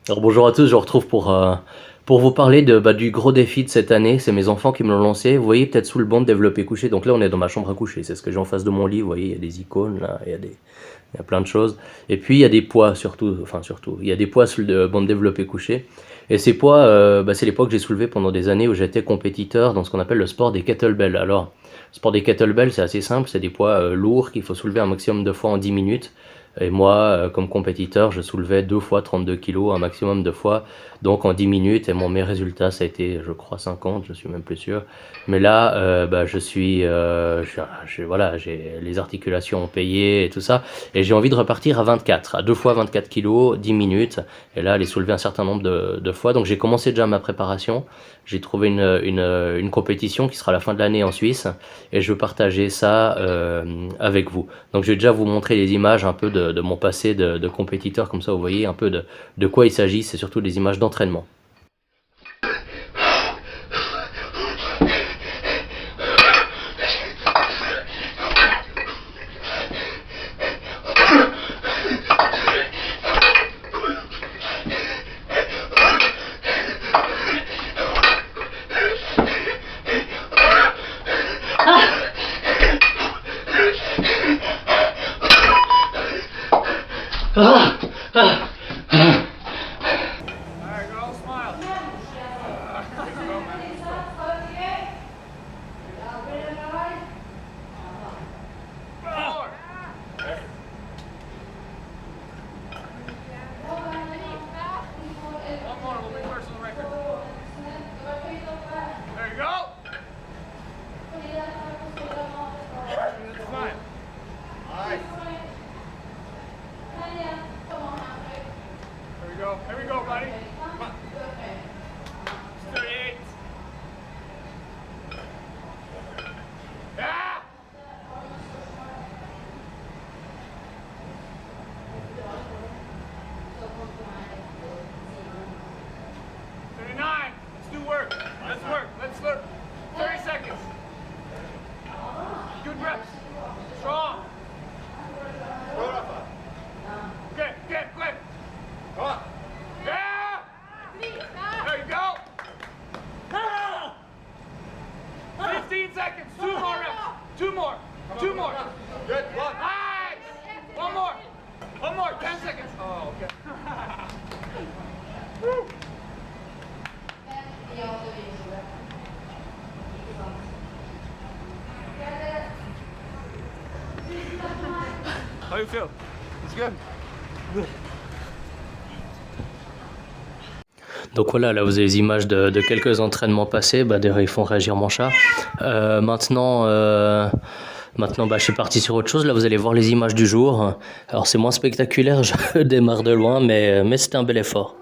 Alors bonjour à tous, je vous retrouve pour vous parler du gros défi de cette année. C'est mes enfants qui me l'ont lancé. Vous voyez peut-être sous le banc de développé couché. Donc là on est dans ma chambre à coucher. C'est ce que j'ai en face de mon lit. Vous voyez, il y a des icônes là, il y a plein de choses. Et puis il y a des poids surtout. Enfin surtout. Il y a des poids sur le banc de développé couché. Et ces poids, c'est les poids que j'ai soulevés pendant des années où j'étais compétiteur dans ce qu'on appelle le sport des kettlebells. Alors, le sport des kettlebells, c'est assez simple. C'est des poids lourds qu'il faut soulever un maximum de fois en 10 minutes. Et moi, comme compétiteur, je soulevais 2 fois 32 kilos, un maximum de fois, donc en 10 minutes. Et mon meilleur résultat, ça a été, je crois, 50, je suis même plus sûr. Mais là, je suis, voilà, j'ai les articulations ont payé et tout ça. Et j'ai envie de repartir à 24, à 2 fois 24 kilos, 10 minutes. Et là, les soulever un certain nombre de fois. Donc j'ai commencé déjà ma préparation. J'ai trouvé une compétition qui sera à la fin de l'année en Suisse. Et je veux partager ça avec vous. Donc je vais déjà vous montrer les images un peu de mon passé de compétiteur, comme ça vous voyez un peu de quoi il s'agit, c'est surtout des images d'entraînement. All right, girl, smile. Let's go, man. Let's go. Forward. One more, we'll be first on the record. There you go. That's fine. Nice. Here we go. Here we go, buddy. Come on. 38. Yeah! Nine. Let's do work. Let's work. Let's work. 30 seconds. Good reps. Strong. Good, good, good. Yeah! There you go. 15 seconds. Two more reps. Two more. Two more. Good. Nice. One more. One more. 10 seconds. Oh, okay. Woo. How you feel? It's good. Donc voilà, là vous avez les images de quelques entraînements passés. D'ailleurs ils font réagir mon chat. Maintenant, je suis parti sur autre chose. Là vous allez voir les images du jour. Alors c'est moins spectaculaire, je démarre de loin, mais c'était un bel effort.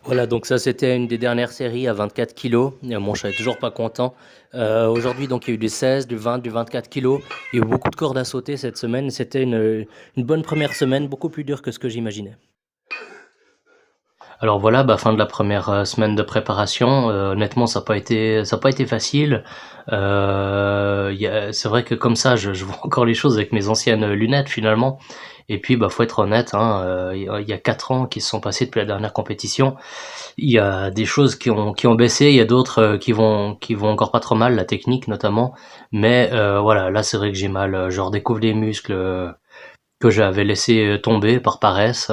Voilà, donc ça c'était une des dernières séries à 24 kilos. Mon chat est toujours pas content. Aujourd'hui, donc il y a eu du 16, du 20, du 24 kilos. Il y a eu beaucoup de cordes à sauter cette semaine. C'était une bonne première semaine, beaucoup plus dure que ce que j'imaginais. Alors voilà, fin de la première semaine de préparation. Honnêtement, ça a pas été facile. C'est vrai que comme ça, je vois encore les choses avec mes anciennes lunettes finalement. Et puis, faut être honnête, hein, il y a 4 ans qui se sont passés depuis la dernière compétition. Il y a des choses qui ont baissé, il y a d'autres qui vont encore pas trop mal, la technique notamment. Mais voilà, là c'est vrai que j'ai mal. Je redécouvre des muscles que j'avais laissé tomber par paresse,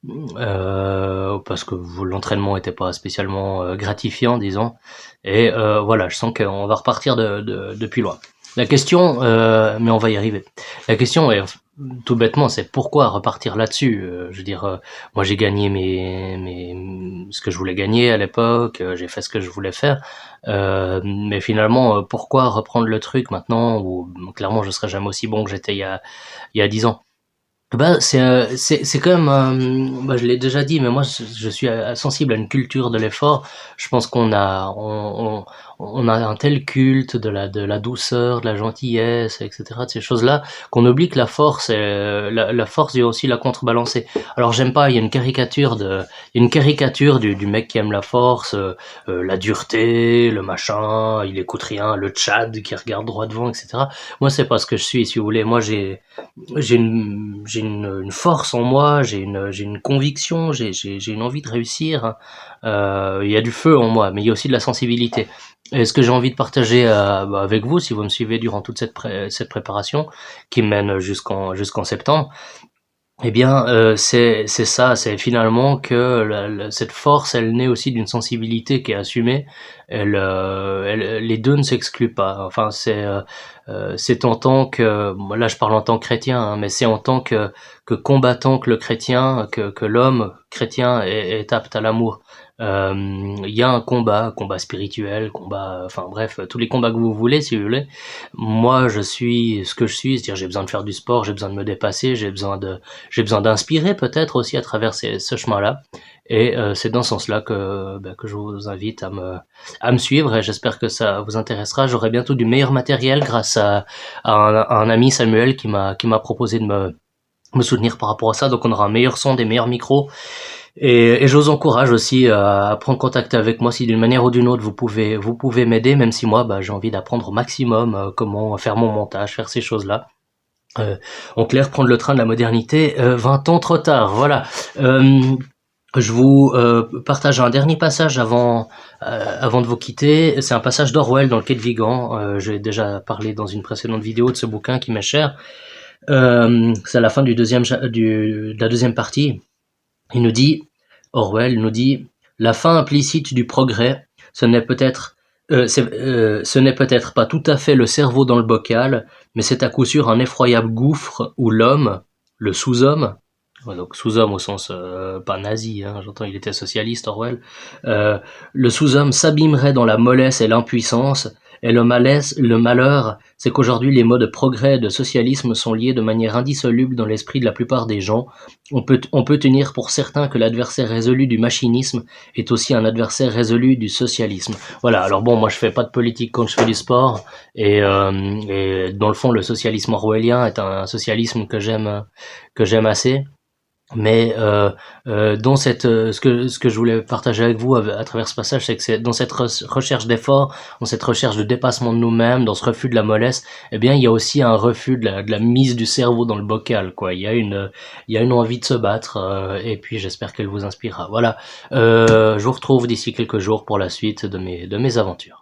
parce que l'entraînement était pas spécialement gratifiant, disons. Et voilà, je sens qu'on va repartir depuis loin. La question, mais on va y arriver. La question est tout bêtement, c'est pourquoi repartir là-dessus. Je veux dire, moi j'ai gagné ce que je voulais gagner à l'époque, j'ai fait ce que je voulais faire, mais finalement, pourquoi reprendre le truc maintenant où clairement je serai jamais aussi bon que j'étais il y a 10 ans. Bah, c'est quand même, bah, je l'ai déjà dit, mais moi je suis sensible à une culture de l'effort. Je pense on a un tel culte de la douceur, de la gentillesse, etc., de ces choses-là, qu'on oublie que la force, la force doit aussi la contrebalancer. Alors j'aime pas, il y a une caricature du mec qui aime la force, la dureté, le machin, il écoute rien, le Tchad qui regarde droit devant, etc. Moi c'est pas ce que je suis, si vous voulez. Moi j'ai une force en moi, j'ai une conviction, j'ai une envie de réussir, hein. Il y a du feu en moi, mais il y a aussi de la sensibilité. Et ce que j'ai envie de partager bah, avec vous, si vous me suivez durant toute cette préparation, qui mène jusqu'en septembre, eh bien, c'est ça, c'est finalement que cette force, elle naît aussi d'une sensibilité qui est assumée. Les deux ne s'excluent pas. Enfin, c'est en tant que, bon, là je parle en tant que chrétien, hein, mais c'est en tant que combattant que le chrétien, que l'homme chrétien est apte à l'amour. Il y a un combat spirituel, combat, enfin bref, tous les combats que vous voulez, si vous voulez. Moi, je suis ce que je suis, c'est-à-dire j'ai besoin de faire du sport, j'ai besoin de me dépasser, j'ai besoin d'inspirer peut-être aussi à travers ce chemin-là. Et c'est dans ce sens-là que je vous invite à me suivre et j'espère que ça vous intéressera. J'aurai bientôt du meilleur matériel grâce à un ami Samuel qui m'a proposé de me soutenir par rapport à ça. Donc on aura un meilleur son, des meilleurs micros. Et je vous encourage aussi à prendre contact avec moi si d'une manière ou d'une autre vous pouvez m'aider, même si moi bah, j'ai envie d'apprendre au maximum comment faire mon montage, faire ces choses-là. En clair, prendre le train de la modernité, 20 ans trop tard, voilà. Euh, je vous partage un dernier passage avant de vous quitter. C'est un passage d'Orwell dans le Quai de Vigan. J'ai déjà parlé dans une précédente vidéo de ce bouquin qui m'est cher. C'est à la fin de la deuxième partie. Il nous dit, Orwell nous dit, la fin implicite du progrès, ce n'est peut-être pas tout à fait le cerveau dans le bocal, mais c'est à coup sûr un effroyable gouffre où l'homme, le sous-homme, ouais, donc sous-homme au sens pas nazi, hein, j'entends il était socialiste Orwell, le sous-homme s'abîmerait dans la mollesse et l'impuissance, et le malheur, c'est qu'aujourd'hui les mots de progrès et de socialisme sont liés de manière indissoluble dans l'esprit de la plupart des gens. On peut tenir pour certain que l'adversaire résolu du machinisme est aussi un adversaire résolu du socialisme. Voilà, alors bon, moi je fais pas de politique quand je fais du sport, et dans le fond le socialisme orwellien est un socialisme que j'aime assez. Mais dans ce que je voulais partager avec vous à travers ce passage, c'est que c'est dans cette recherche d'effort, dans cette recherche de dépassement de nous-mêmes, dans ce refus de la mollesse, eh bien il y a aussi un refus de la mise du cerveau dans le bocal, quoi. Il y a une envie de se battre, et puis j'espère qu'elle vous inspirera. Voilà, je vous retrouve d'ici quelques jours pour la suite de mes aventures.